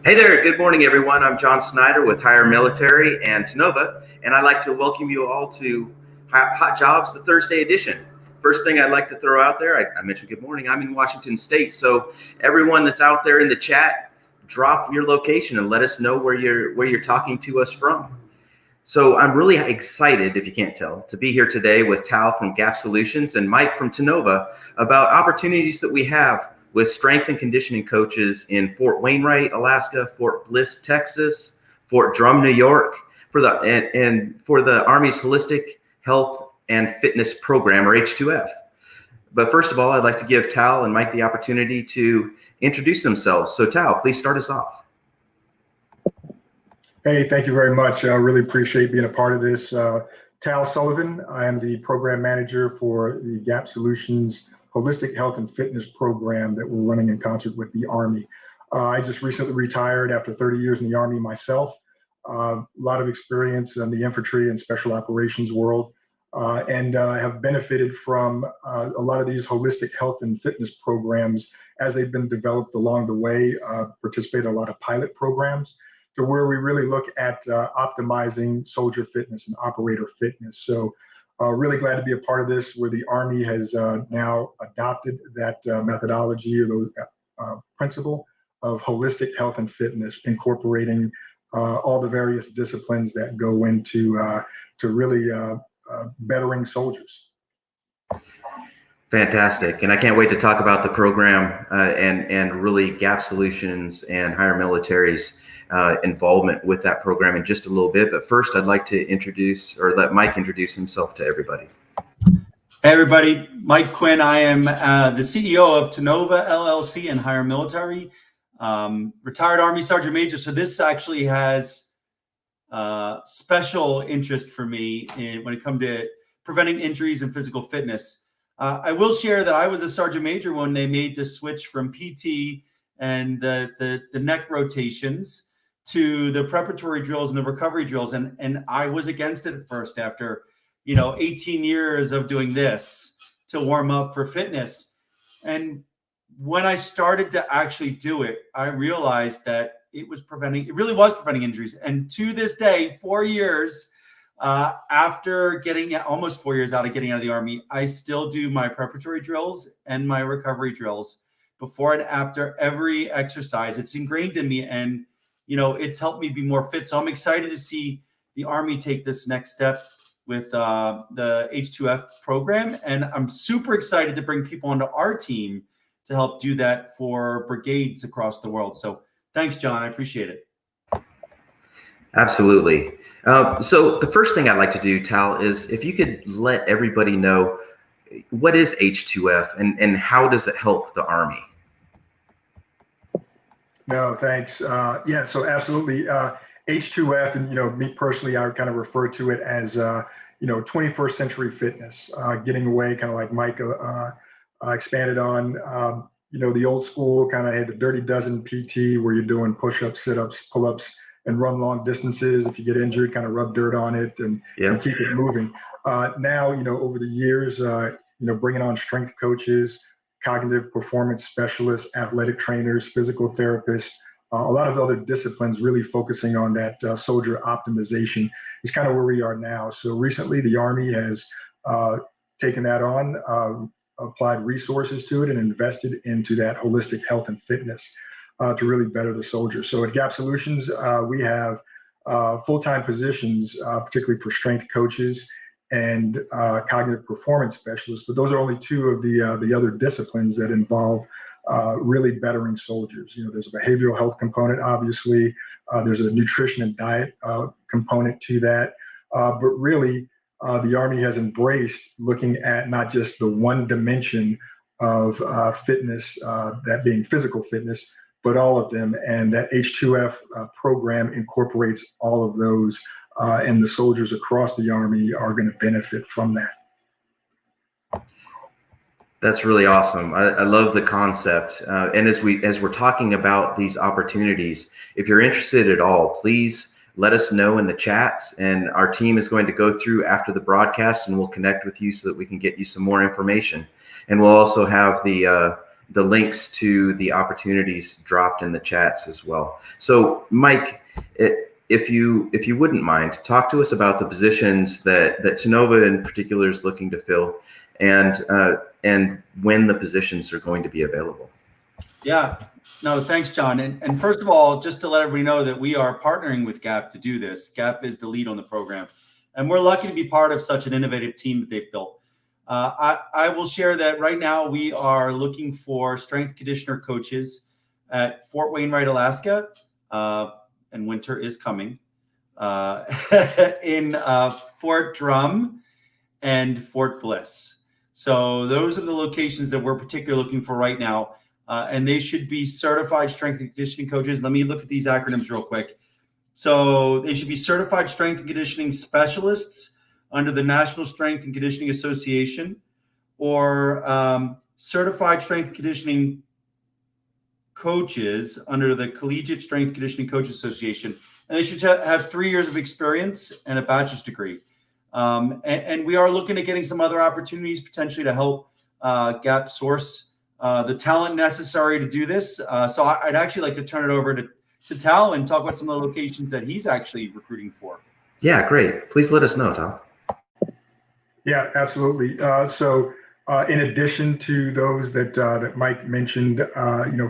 Hey there, good morning everyone. I'm John Snyder with Higher Military and Tenova, and I'd like to welcome you all to Hot Jobs, the Thursday edition. First thing I'd like to throw out there, I mentioned good morning, I'm in Washington State, so everyone that's out there in the chat, drop your location and let us know where you're talking to us from. So I'm really excited, if you can't tell, to be here today with Tal from Gap Solutions and Mike from Tenova about opportunities that we have with strength and conditioning coaches in Fort Wainwright, Alaska, Fort Bliss, Texas, Fort Drum, New York, for the Army's Holistic Health and Fitness Program, or H2F. But first of all, I'd like to give Tal and Mike the opportunity to introduce themselves. So Tal, please start us off. Hey, thank you very much. I really appreciate being a part of this. Tal Sullivan, I am the program manager for the Gap Solutions Holistic Health and Fitness Program that we're running in concert with the Army. I just recently retired after 30 years in the Army myself. A lot of experience in the infantry and special operations world, and have benefited from a lot of these holistic health and fitness programs as they've been developed along the way. Participated in a lot of pilot programs to where we really look at optimizing soldier fitness and operator fitness. So really glad to be a part of this, where the Army has now adopted that methodology or the principle of holistic health and fitness, incorporating all the various disciplines that go into to really bettering soldiers. Fantastic. And I can't wait to talk about the program and really Gap Solutions and Higher Military's involvement with that program in just a little bit. But first, I'd like to let Mike introduce himself to everybody. Hey, everybody. Mike Quinn. I am the CEO of Tenova LLC and Higher Military, retired Army Sergeant Major. So this actually has special interest for me when it comes to preventing injuries and physical fitness. I will share that I was a Sergeant Major when they made the switch from PT and the neck rotations to the preparatory drills and the recovery drills. And I was against it at first after, 18 years of doing this to warm up for fitness. And when I started to actually do it, I realized that it really was preventing injuries. And to this day, 4 years after almost 4 years out of getting out of the Army, I still do my preparatory drills and my recovery drills before and after every exercise. It's ingrained in me, and it's helped me be more fit. So I'm excited to see the Army take this next step with the H2F program. And I'm super excited to bring people onto our team to help do that for brigades across the world. So thanks, John. I appreciate it. Absolutely. So the first thing I'd like to do, Tal, is if you could let everybody know what is H2F and how does it help the Army? No, thanks. Yeah, so absolutely. H2F, and me personally, I would kind of refer to it as 21st century fitness, getting away, kind of like Mike expanded on. The old school kind of had the dirty dozen PT, where you're doing push-ups, sit-ups, pull-ups, and run long distances. If you get injured, kind of rub dirt on it and keep it moving. Now, over the years, bringing on strength coaches, cognitive performance specialists, athletic trainers, physical therapists, a lot of other disciplines really focusing on that soldier optimization is kind of where we are now. So recently the Army has taken that on, applied resources to it, and invested into that holistic health and fitness to really better the soldiers. So at Gap Solutions, we have full-time positions, particularly for strength coaches and cognitive performance specialists, but those are only two of the other disciplines that involve really bettering soldiers. There's a behavioral health component, obviously. There's a nutrition and diet component to that. But really, the Army has embraced looking at not just the one dimension of fitness, that being physical fitness, but all of them. And that H2F program incorporates all of those, and the soldiers across the Army are going to benefit from that. That's really awesome. I love the concept. And as we're talking about these opportunities, if you're interested at all, please let us know in the chats, and our team is going to go through after the broadcast and we'll connect with you so that we can get you some more information. And we'll also have the the links to the opportunities dropped in the chats as well. So, Mike, if you wouldn't mind, talk to us about the positions that Tenova in particular is looking to fill, and when the positions are going to be available. Yeah, no, thanks, John. And first of all, just to let everybody know that we are partnering with GAP to do this. GAP is the lead on the program, and we're lucky to be part of such an innovative team that they've built. I will share that right now we are looking for strength conditioner coaches at Fort Wainwright, Alaska, and winter is coming, in Fort Drum and Fort Bliss. So those are the locations that we're particularly looking for right now. And they should be certified strength and conditioning coaches. Let me look at these acronyms real quick. So they should be certified strength and conditioning specialists under the National Strength and Conditioning Association, or certified strength and conditioning coaches under the Collegiate Strength and Conditioning Coaches Association. And they should have 3 years of experience and a bachelor's degree. And we are looking at getting some other opportunities potentially to help GAP source the talent necessary to do this. So I'd actually like to turn it over to Tal and talk about some of the locations that he's actually recruiting for. Yeah, great. Please let us know, Tal. Yeah, absolutely. So in addition to those that Mike mentioned,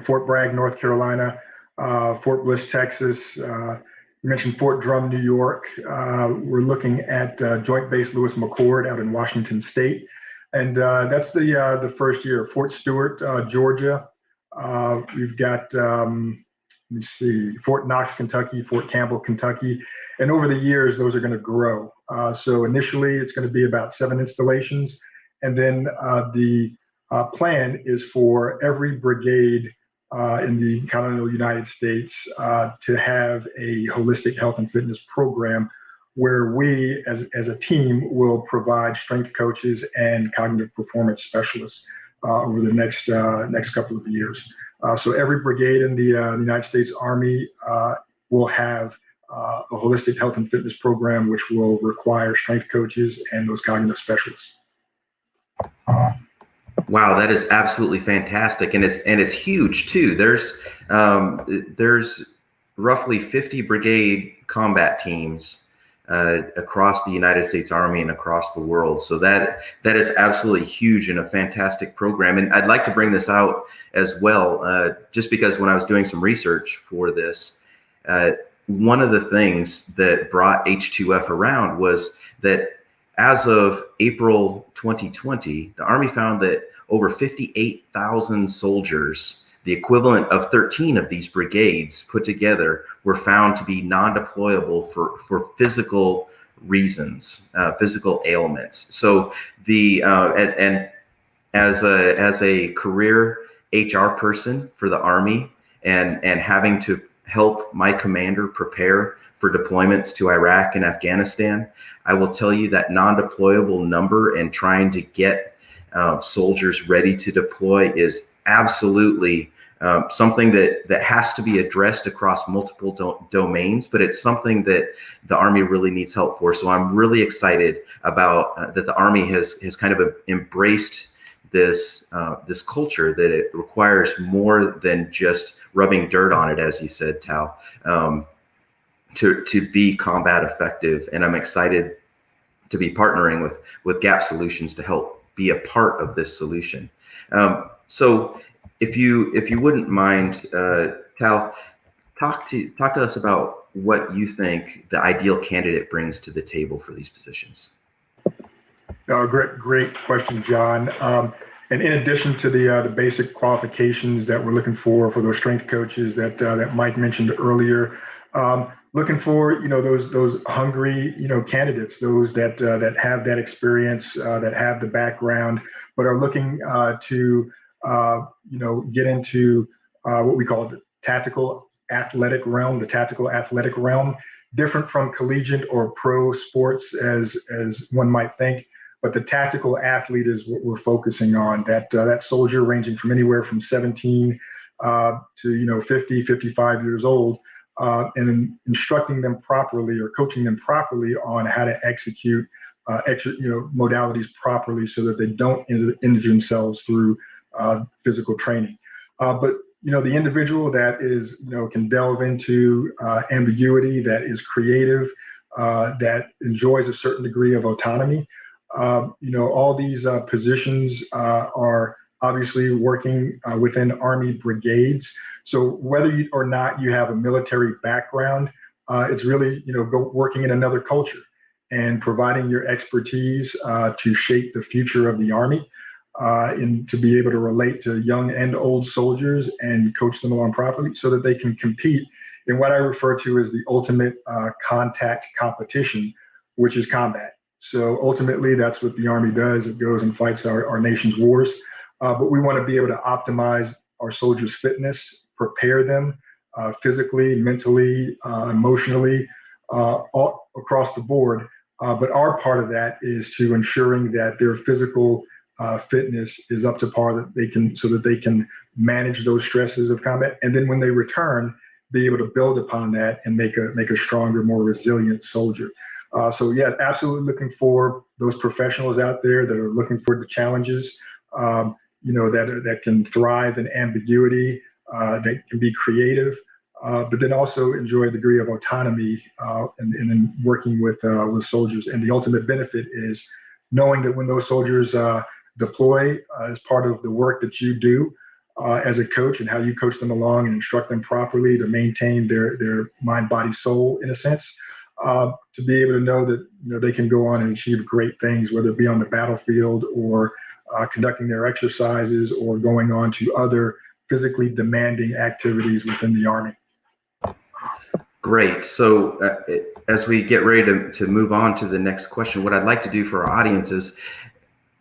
Fort Bragg, North Carolina, Fort Bliss, Texas, you mentioned Fort Drum, New York. We're looking at Joint Base Lewis McChord out in Washington State. And that's the first year. Fort Stewart, Georgia. We've got, Fort Knox, Kentucky, Fort Campbell, Kentucky. And over the years, those are going to grow. So initially, it's going to be about 7 installations. And then the plan is for every brigade in the continental United States to have a holistic health and fitness program where we as a team will provide strength coaches and cognitive performance specialists over the next couple of years. So every brigade in the United States Army will have a holistic health and fitness program, which will require strength coaches and those cognitive specialists. Wow, that is absolutely fantastic, and it's huge too. There's roughly 50 brigade combat teams across the United States Army and across the world. So that is absolutely huge and a fantastic program. And I'd like to bring this out as well, just because when I was doing some research for this, one of the things that brought H2F around was that as of April 2020, the Army found that over 58,000 soldiers, the equivalent of 13 of these brigades put together, were found to be non-deployable for physical reasons, physical ailments. So and as a career HR person for the Army, and having to help my commander prepare for deployments to Iraq and Afghanistan, I will tell you that non-deployable number and trying to get soldiers ready to deploy is absolutely something that has to be addressed across multiple domains, but it's something that the Army really needs help for. So I'm really excited about that the Army has kind of embraced this culture, that it requires more than just rubbing dirt on it, as you said, Tal, to be combat effective. And I'm excited to be partnering with GAP Solutions to help be a part of this solution. So if you wouldn't mind, Tal, talk to us about what you think the ideal candidate brings to the table for these positions. Great question, John. And in addition to the basic qualifications that we're looking for those strength coaches that Mike mentioned earlier, looking for those hungry candidates, those that have that experience, that have the background, but are looking to get into what we call the tactical athletic realm, different from collegiate or pro sports as one might think. But the tactical athlete is what we're focusing on. That soldier ranging from anywhere from 17 to 50, 55 years old, and instructing them properly or coaching them properly on how to execute modalities properly, so that they don't injure themselves through physical training. But the individual that is, can delve into ambiguity, that is creative, that enjoys a certain degree of autonomy. All these positions are obviously working within Army brigades. So whether or not you have a military background, it's really, working in another culture and providing your expertise to shape the future of the Army. And to be able to relate to young and old soldiers and coach them along properly so that they can compete in what I refer to as the ultimate contact competition, which is combat. So ultimately, that's what the Army does. It goes and fights our nation's wars. But we want to be able to optimize our soldiers' fitness, prepare them physically, mentally, emotionally, all across the board. But our part of that is to ensuring that their physical fitness is up to par, so that they can manage those stresses of combat, and then when they return, be able to build upon that and make a stronger, more resilient soldier. So yeah, absolutely looking for those professionals out there that are looking for the challenges, that can thrive in ambiguity, that can be creative, but then also enjoy a degree of autonomy, and then working with soldiers. And the ultimate benefit is knowing that when those soldiers deploy as part of the work that you do as a coach, and how you coach them along and instruct them properly to maintain their mind, body, soul, in a sense, to be able to know that they can go on and achieve great things, whether it be on the battlefield or conducting their exercises or going on to other physically demanding activities within the Army. Great. So as we get ready to move on to the next question, what I'd like to do for our audience is,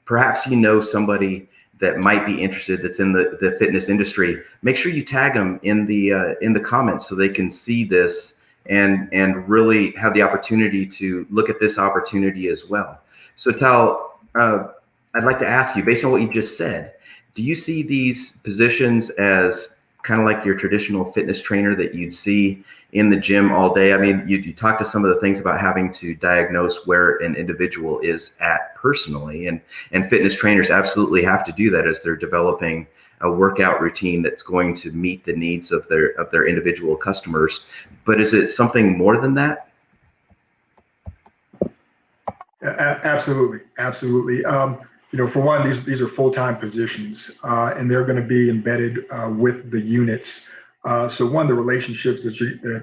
perhaps somebody that might be interested that's in the fitness industry. Make sure you tag them in the comments so they can see this and really have the opportunity to look at this opportunity as well. So Tal, I'd like to ask you, based on what you just said, do you see these positions as kind of like your traditional fitness trainer that you'd see in the gym all day? I mean, you talked to some of the things about having to diagnose where an individual is at personally, and fitness trainers absolutely have to do that as they're developing a workout routine that's going to meet the needs of their individual customers. But is it something more than that? Absolutely. For one, these are full-time positions, and they're going to be embedded with the units. So one, the relationships that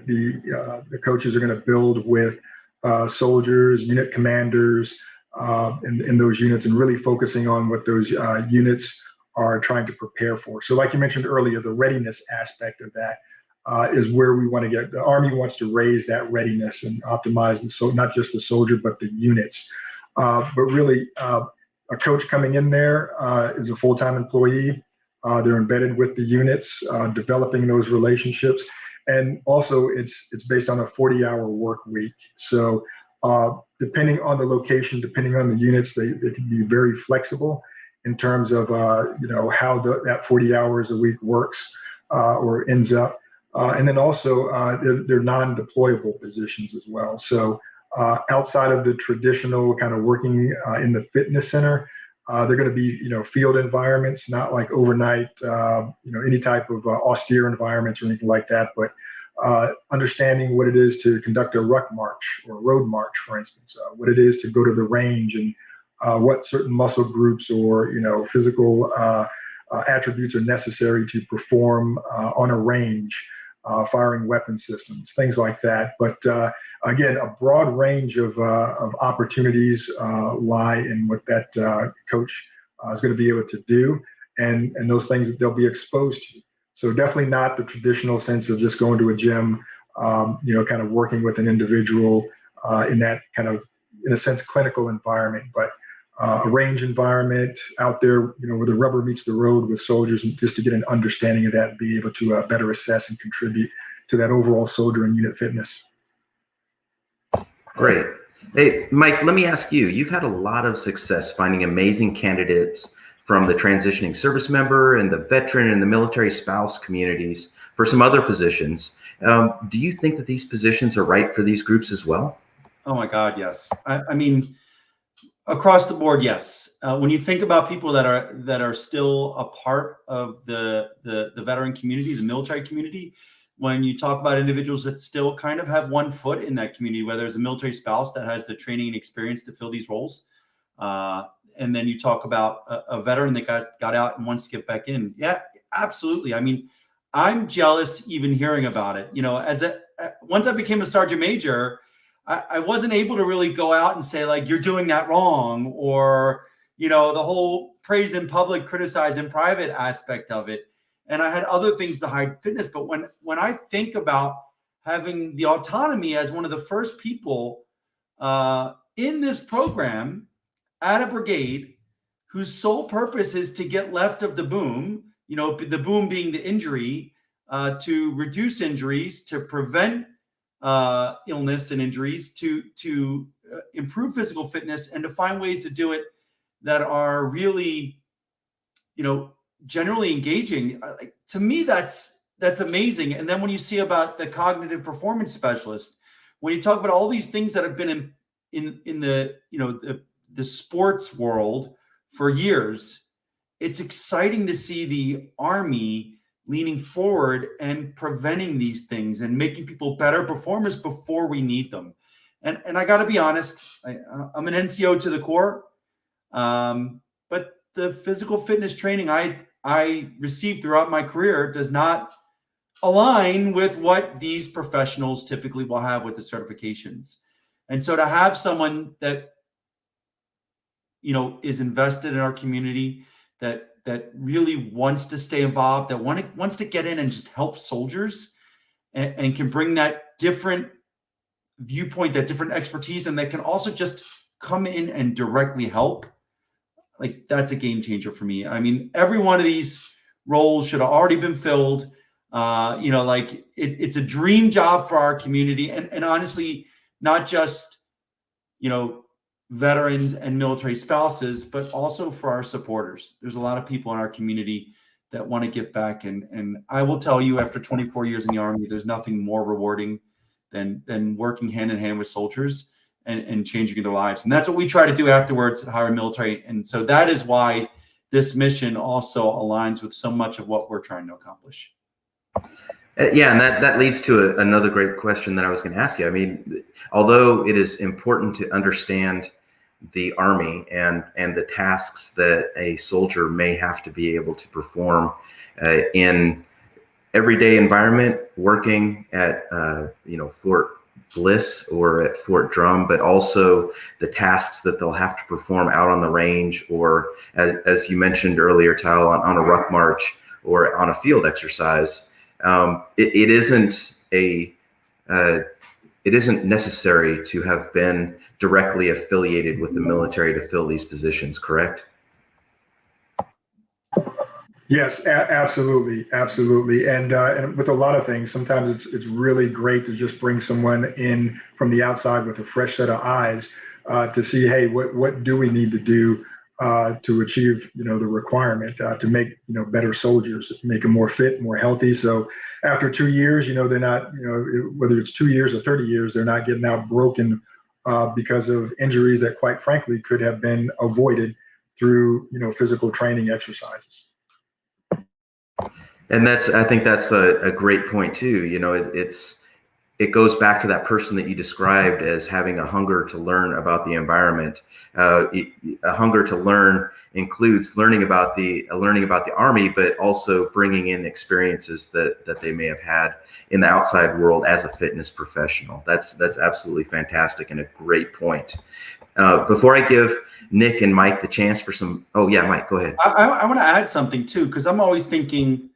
the coaches are going to build with soldiers, unit commanders, in those units, and really focusing on what those units are trying to prepare for. So like you mentioned earlier, the readiness aspect of that is where we want to get. The Army wants to raise that readiness and optimize not just the soldier, but the units. But really, a coach coming in there is a full-time employee. They're embedded with the units, developing those relationships. And also it's based on a 40-hour work week. So depending on the location, depending on the units, they can be very flexible in terms of how that 40 hours a week works or ends up. And then also they're non-deployable positions as well. So outside of the traditional kind of working in the fitness center, they're going to be, field environments, not like overnight, any type of austere environments or anything like that, but understanding what it is to conduct a ruck march or a road march, for instance, what it is to go to the range, and what certain muscle groups or, physical attributes are necessary to perform on a range, firing weapon systems, things like that. But again, a broad range of opportunities lie in what that coach is going to be able to do, and those things that they'll be exposed to. So definitely not the traditional sense of just going to a gym, kind of working with an individual in that kind of, in a sense, clinical environment, but a range environment out there, where the rubber meets the road with soldiers, and just to get an understanding of that and be able to better assess and contribute to that overall soldier and unit fitness. Great. Hey, Mike, let me ask you, you've had a lot of success finding amazing candidates from the transitioning service member and the veteran and the military spouse communities for some other positions. Do you think that these positions are right for these groups as well? Oh my God, yes. I mean, Across the board, yes. When you think about people that are still a part of the veteran community, the military community, when you talk about individuals that still kind of have one foot in that community, whether it's a military spouse that has the training and experience to fill these roles, and then you talk about a veteran that got out and wants to get back in. Yeah, absolutely. I mean, I'm jealous even hearing about it. Once I became a sergeant major, I wasn't able to really go out and say, like, you're doing that wrong, or, the whole praise in public, criticize in private aspect of it. And I had other things behind fitness. But when I think about having the autonomy as one of the first people in this program at a brigade whose sole purpose is to get left of the boom, the boom being the injury, to reduce injuries, to prevent illness and injuries, to improve physical fitness, and to find ways to do it that are really, generally engaging. To me, that's amazing. And then when you see about the cognitive performance specialist, when you talk about all these things that have been in the sports world for years, it's exciting to see the Army leaning forward and preventing these things and making people better performers before we need them. And I got to be honest, I'm an NCO to the core, but the physical fitness training I received throughout my career does not align with what these professionals typically will have with the certifications. And so to have someone that, is invested in our community, that really wants to stay involved, that wants to get in and just help soldiers, and can bring that different viewpoint, that different expertise, and that can also just come in and directly help, like, that's a game changer for me. I mean, every one of these roles should have already been filled. It's a dream job for our community, and honestly, not just, veterans and military spouses, but also for our supporters. There's a lot of people in our community that want to give back. And I will tell you, after 24 years in the Army, there's nothing more rewarding than working hand in hand with soldiers and changing their lives. And that's what we try to do afterwards at Higher Military. And so that is why this mission also aligns with so much of what we're trying to accomplish. Yeah, and that leads to another great question that I was going to ask you. I mean, although it is important to understand the Army and the tasks that a soldier may have to be able to perform in everyday environment, working at Fort Bliss or at Fort Drum, but also the tasks that they'll have to perform out on the range, or as you mentioned earlier, Tal, on a ruck march or on a field exercise. It isn't necessary to have been directly affiliated with the military to fill these positions, correct? Yes, absolutely, absolutely. And with a lot of things, sometimes it's really great to just bring someone in from the outside with a fresh set of eyes to see, hey, what do we need to do to achieve, the requirement to make, better soldiers, make them more fit, more healthy. So after 2 years, they're not, whether it's 2 years or 30 years, they're not getting out broken because of injuries that, quite frankly, could have been avoided through, physical training exercises. And I think that's a great point too. It goes back to that person that you described as having a hunger to learn about the environment. A hunger to learn includes learning about the Army, but also bringing in experiences that they may have had in the outside world as a fitness professional. That's absolutely fantastic and a great point. Before I give Nick and Mike the chance for some, oh yeah, Mike, go ahead. I want to add something too, because I'm always thinking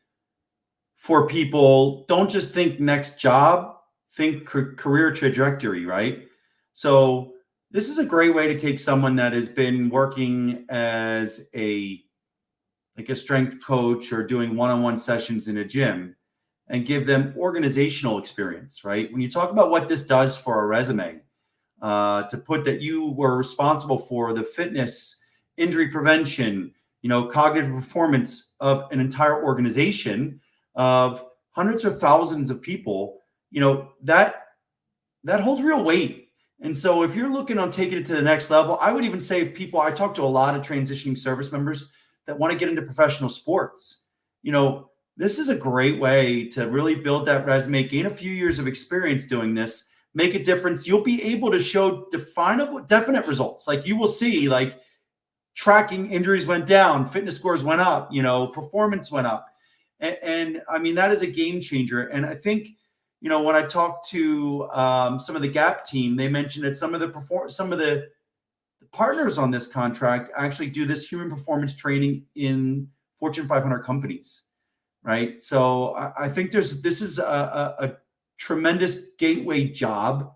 for people, don't just think next job, think career trajectory, right? So this is a great way to take someone that has been working as a strength coach or doing one-on-one sessions in a gym and give them organizational experience, right? When you talk about what this does for a resume, to put that you were responsible for the fitness, injury prevention, cognitive performance of an organization of hundreds or thousands of people, that holds real weight. And so if you're looking on taking it to the next level, I would even say if people, I talk to a lot of transitioning service members that want to get into professional sports, this is a great way to really build that resume, gain a few years of experience doing this, make a difference. You'll be able to show definite results. Like you will see, like tracking injuries went down, fitness scores went up, performance went up. And I mean, that is a game changer. And I think, when I talked to some of the GAP team, they mentioned that some of the partners on this contract actually do this human performance training in Fortune 500 companies, right? So I think this is a tremendous gateway job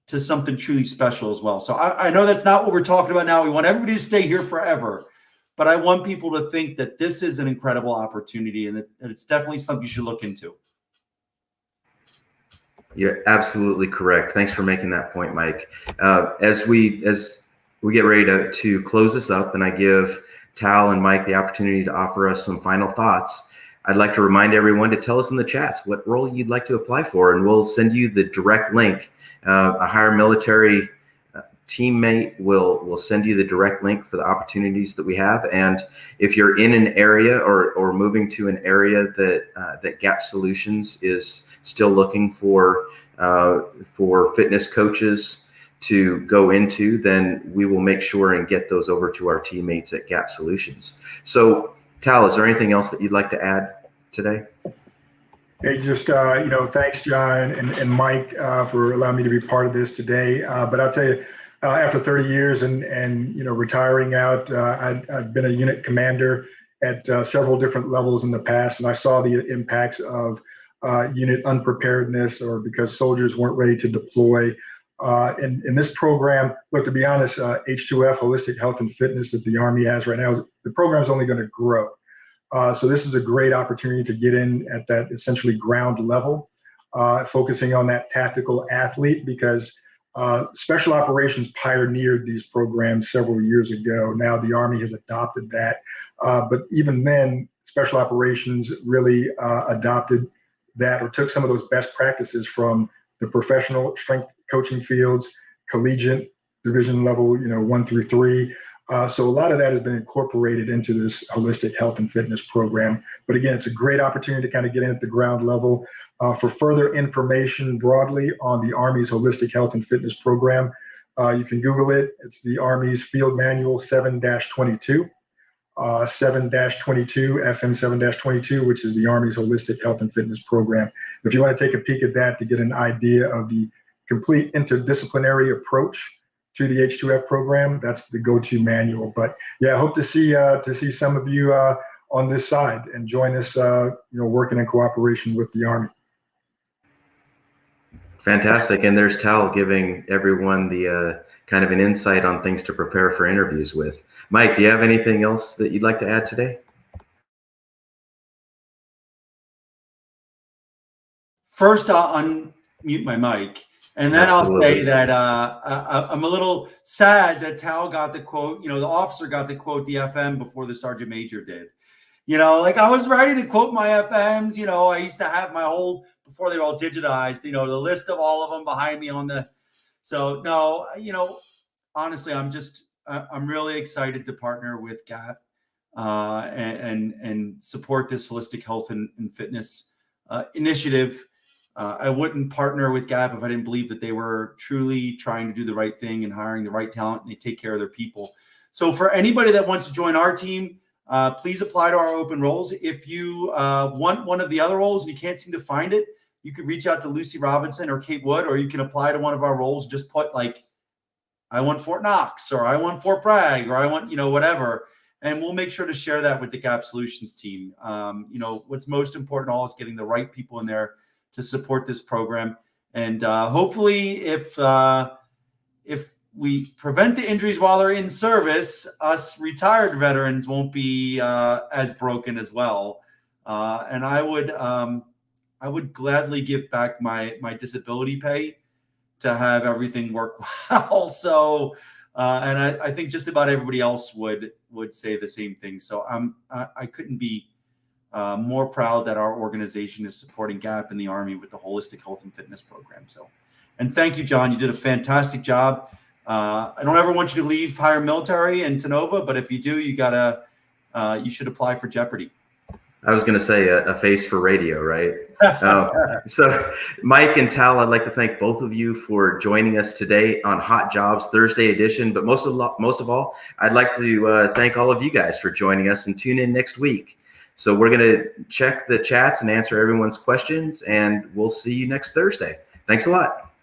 to something truly special as well. So I know that's not what we're talking about now. We want everybody to stay here forever, but I want people to think that this is an incredible opportunity and that it's definitely something you should look into. You're absolutely correct. Thanks for making that point, Mike. As we get ready to close this up and I give Tal and Mike the opportunity to offer us some final thoughts, I'd like to remind everyone to tell us in the chats what role you'd like to apply for, and we'll send you the direct link. A higher military teammate will send you the direct link for the opportunities that we have. And if you're in an area or moving to an area that GAP Solutions is still looking for fitness coaches to go into, then we will make sure and get those over to our teammates at GAP Solutions. So, Tal, is there anything else that you'd like to add today? Hey, just, thanks, John and Mike, for allowing me to be part of this today. But I'll tell you, after 30 years and retiring out, I've been a unit commander at several different levels in the past, and I saw the impacts of unit unpreparedness or because soldiers weren't ready to deploy. In this program, look, to be honest, H2F, Holistic Health and Fitness that the Army has right now, the program is only going to grow. So this is a great opportunity to get in at that essentially ground level, focusing on that tactical athlete, because special operations pioneered these programs several years ago. Now the Army has adopted that. But even then, special operations really adopted that or took some of those best practices from the professional strength coaching fields, collegiate division level, 1 through 3. So a lot of that has been incorporated into this holistic health and fitness program. But again, it's a great opportunity to kind of get in at the ground level. For further information broadly on the Army's holistic health and fitness program, you can Google it. It's the Army's Field Manual 7-22. 7-22, FM 7-22, which is the Army's Holistic Health and Fitness Program. If you want to take a peek at that to get an idea of the complete interdisciplinary approach to the H2F program, that's the go-to manual. But yeah, I hope to see some of you on this side and join us, working in cooperation with the Army. Fantastic. And there's Tal giving everyone the kind of an insight on things to prepare for interviews with. Mike, do you have anything else that you'd like to add today? First, I'll unmute my mic, and then Absolutely. I'll say that I'm a little sad that Tal got the quote, the officer got to quote the FM before the sergeant major did. Like I was ready to quote my FMs. I used to have my whole, before they were all digitized, the list of all of them behind me on the, so no, honestly, I'm really excited to partner with GAP and support this holistic health and fitness initiative. I wouldn't partner with GAP if I didn't believe that they were truly trying to do the right thing and hiring the right talent and they take care of their people. So for anybody that wants to join our team, please apply to our open roles. If you want one of the other roles and you can't seem to find it, you could reach out to Lucy Robinson or Kate Wood, or you can apply to one of our roles. Just put I want Fort Knox, or I want Fort Bragg, or I want, whatever. And we'll make sure to share that with the GAP Solutions team. What's most important all is getting the right people in there to support this program. And hopefully if we prevent the injuries while they're in service, us retired veterans won't be as broken as well. And I would gladly give back my disability pay to have everything work well. So, and I think just about everybody else would say the same thing. So I couldn't be more proud that our organization is supporting GAP in the Army with the holistic health and fitness program. So And thank you, John. You did a fantastic job. I don't ever want you to leave Higher Military and Tenova, but if you do, you should apply for Jeopardy. I was going to say a face for radio, right? So Mike and Tal, I'd like to thank both of you for joining us today on Hot Jobs Thursday edition. But most of all, I'd like to thank all of you guys for joining us, and tune in next week. So we're going to check the chats and answer everyone's questions, and we'll see you next Thursday. Thanks a lot.